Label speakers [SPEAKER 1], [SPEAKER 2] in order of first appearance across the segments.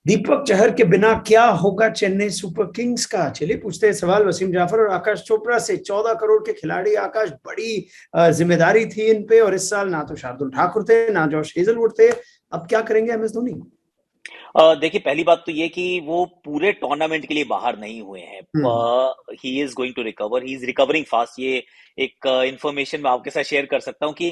[SPEAKER 1] दीपक चहर के बिना क्या होगा चेन्नई सुपर किंग्स का? चलिए पूछते हैं सवाल वसीम जाफर और आकाश चोपड़ा से। 14 करोड़ के खिलाड़ी आकाश, बड़ी जिम्मेदारी थी इन पे, और इस साल ना तो शार्दुल ठाकुर थे ना जॉश हेजलवुड थे। अब क्या करेंगे एम एस धोनी?
[SPEAKER 2] देखिए, पहली बात तो ये कि वो पूरे टूर्नामेंट के लिए बाहर नहीं हुए हैं।
[SPEAKER 1] Hmm.
[SPEAKER 2] He is going to recover, he is recovering fast. ये एक इंफॉर्मेशन मैं आपके साथ शेयर कर सकता हूँ कि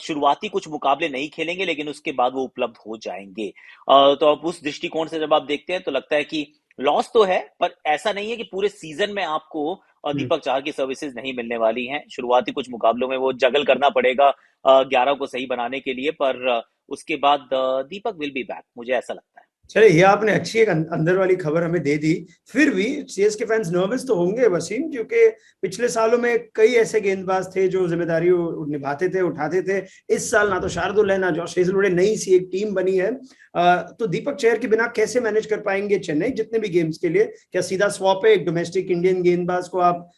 [SPEAKER 2] शुरुआती कुछ मुकाबले नहीं खेलेंगे, लेकिन उसके बाद वो उपलब्ध हो जाएंगे। तो अब उस दृष्टिकोण से जब आप देखते हैं तो लगता है कि लॉस तो है, पर ऐसा नहीं है कि पूरे सीजन में आपको
[SPEAKER 1] हम्म।
[SPEAKER 2] दीपक चाहर की सर्विसेज नहीं मिलने वाली हैं। शुरुआती कुछ मुकाबलों में वो जगल करना पड़ेगा 11 को सही बनाने के लिए, पर उसके बाद दीपक विल बी बैक, मुझे ऐसा लगता है।
[SPEAKER 1] चले, ये आपने अच्छी एक अंदर वाली खबर हमें दे दी। फिर भी सीएसके फैंस नर्वस तो होंगे वसीम, क्योंकि पिछले सालों में कई ऐसे गेंदबाज थे जो जिम्मेदारी निभाते थे, उठाते थे। इस साल ना तो शार्दुल है ना जॉश हेजलवुड है, नई सी एक टीम बनी है। तो दीपक चहर के बिना कैसे मैनेज कर पाएंगे चेन्नई जितने भी गेम्स के लिए? क्या सीधा स्वैप है, एक डोमेस्टिक इंडियन गेंदबाज को आप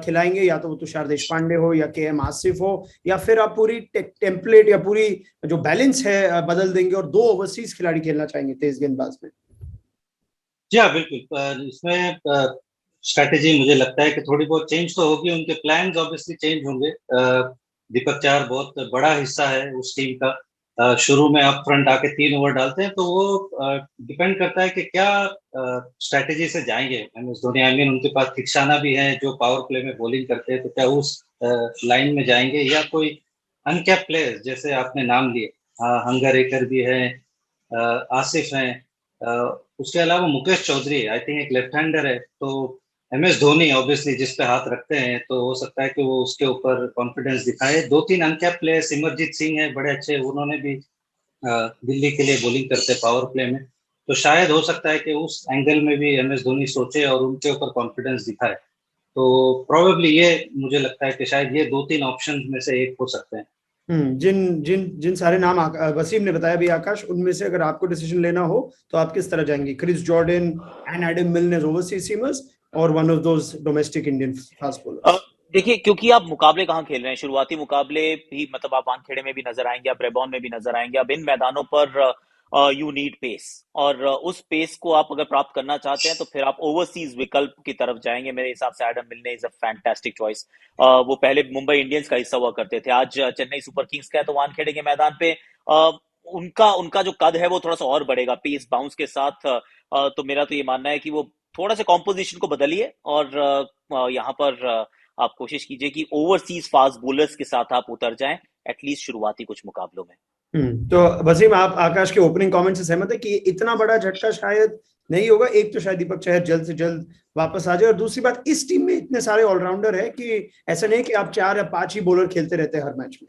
[SPEAKER 1] खिलाएंगे, या तो वो तुषार देशपांडे हो या के एम आसिफ हो, या फिर आप पूरी टेम्पलेट या पूरी जो बैलेंस है बदल देंगे और दो ओवरसीज खिलाड़ी खेलना चाहेंगे तेज गेंदबाज में?
[SPEAKER 3] जी हाँ, बिल्कुल। इसमें स्ट्रैटेजी मुझे लगता है कि थोड़ी बहुत चेंज तो होगी, उनके प्लान्स ऑब्वियसली चेंज होंगे। दीपक चार बहुत बड़ा हिस्सा है उस टीम का। शुरू में अप फ्रंट आके 3 ओवर डालते हैं, तो वो डिपेंड करता है कि क्या स्ट्रैटेजी से जाएंगे M S Dhoni. I mean, उनके पास थिक्साना भी है जो पावर प्ले में बॉलिंग करते हैं, तो क्या उस लाइन में जाएंगे या कोई अनकैप प्लेयर्स जैसे आपने नाम लिए, हंगररेकर भी है, आसिफ हैं, उसके अलावा मुकेश चौधरी आई थिंक एक लेफ्ट हैंडर है। तो एम एस धोनी ऑब्वियसली जिस पे हाथ रखते हैं, तो हो सकता है कि वो उसके ऊपर कॉन्फिडेंस दिखाए। 2-3 अनकैप प्लेयर, सिमरजीत सिंह है बड़े अच्छे, उन्होंने भी दिल्ली के लिए बॉलिंग करते पावर प्ले में। तो शायद हो सकता है कि उस एंगल में भी एम एस धोनी सोचे और उनके ऊपर कॉन्फिडेंस दिखाए। तो प्रोबेबली ये मुझे लगता है कि शायद ये 2-3 ऑप्शन में से एक हो सकते हैं।
[SPEAKER 1] जिन जिन जिन सारे नाम वसीम ने बताया भी आकाश, उनमें से अगर आपको डिसीजन लेना हो तो आप किस तरह जाएंगे? क्रिस जॉर्डन एंड एडम मिल्न एज ओवरसीज सीमर्स, और one of those domestic Indian fast
[SPEAKER 2] a,
[SPEAKER 1] bowlers?
[SPEAKER 2] देखिए, क्योंकि आप मुकाबले कहाँ खेल रहे हैं, शुरुआती मुकाबले भी मतलब आप वानखेड़े में भी नजर आएंगे, आप ब्रेबॉन में भी नजर आएंगे। अब इन मैदानों पर यू नीड पेस, और उस पेस को आप अगर प्राप्त करना चाहते हैं तो फिर आप ओवरसीज विकल्प की तरफ जाएंगे। मेरे हिसाब से एडम मिलने इज अ फैंटास्टिक चॉइस। वो पहले मुंबई इंडियंस का हिस्सा हुआ करते थे, आज चेन्नई सुपर किंग्स का है। तो वानखेड़े के मैदान पे उनका उनका जो कद है वो थोड़ा सा और बढ़ेगा पेस बाउंस के साथ। तो मेरा तो ये मानना है कि वो थोड़ा सा कॉम्पोजिशन को बदलिए, और यहाँ पर आप कोशिश कीजिए कि ओवरसीज फास्ट बॉलर्स के साथ आप उतर जाएं, एटलीस्ट शुरुआती कुछ मुकाबलों में।
[SPEAKER 1] तो वसीम, आप आकाश के ओपनिंग कमेंट से सहमत है कि इतना बड़ा झटका शायद नहीं होगा? एक तो शायद दीपक चहर जल्द से जल्द वापस आ जाए, और दूसरी बात, इस टीम में इतने सारे ऑलराउंडर है कि ऐसा नहीं है कि आप 4 या 5 ही बॉलर खेलते रहते हैं हर मैच में।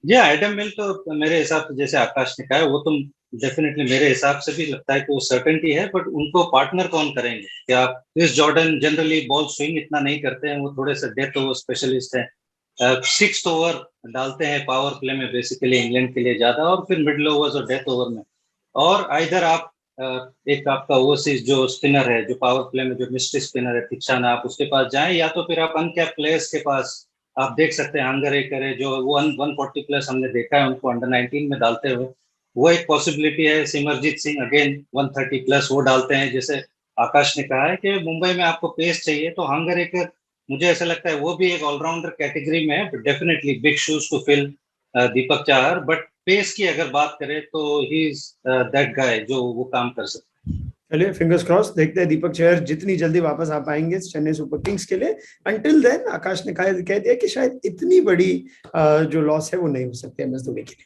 [SPEAKER 3] जी, एडम मिल तो मेरे हिसाब से जैसे आकाश ने कहा है, वो तो डेफिनेटली मेरे हिसाब से भी लगता है कि वो सर्टेनिटी है। बट उनको पार्टनर कौन करेंगे? क्या Chris Jordan generally ball swing इतना नहीं करते हैं, वो थोड़े से डेथ ओवर स्पेशलिस्ट हैं। 6 ओवर डालते हैं पावर प्ले में बेसिकली इंग्लैंड के लिए ज्यादा, और फिर मिडिल ओवर्स और डेथ ओवर में। और इधर आप एक आपका ओवरसीज जो स्पिनर है, जो पावर प्ले में जो मिस्ट्री स्पिनर है थिक्साना, आप उसके पास जाएं, या तो फिर आप अनकैप प्लेयर्स के पास आप देख सकते हैं। हंगररेकर है जो 140 प्लस हमने देखा है उनको अंडर 19 में डालते हुए, वो एक पॉसिबिलिटी है। सिमरजीत सिंह अगेन 130 प्लस वो डालते हैं। जैसे आकाश ने कहा है कि मुंबई में आपको पेस चाहिए, तो हंगररेकर मुझे ऐसा लगता है वो भी एक ऑलराउंडर कैटेगरी में है, definitely big shoes to fill Deepak Chahar. But pace की अगर बात करें तो ही इज दैट गाय जो वो काम कर सकता है।
[SPEAKER 1] चलिए, फिंगर्स क्रॉस, देखते हैं दीपक चहर जितनी जल्दी वापस आ पाएंगे चेन्नई सुपर किंग्स के लिए। अंटिल देन आकाश ने कह दिया कि शायद इतनी बड़ी जो लॉस है वो नहीं हो सकती एम एस धोनी के लिए।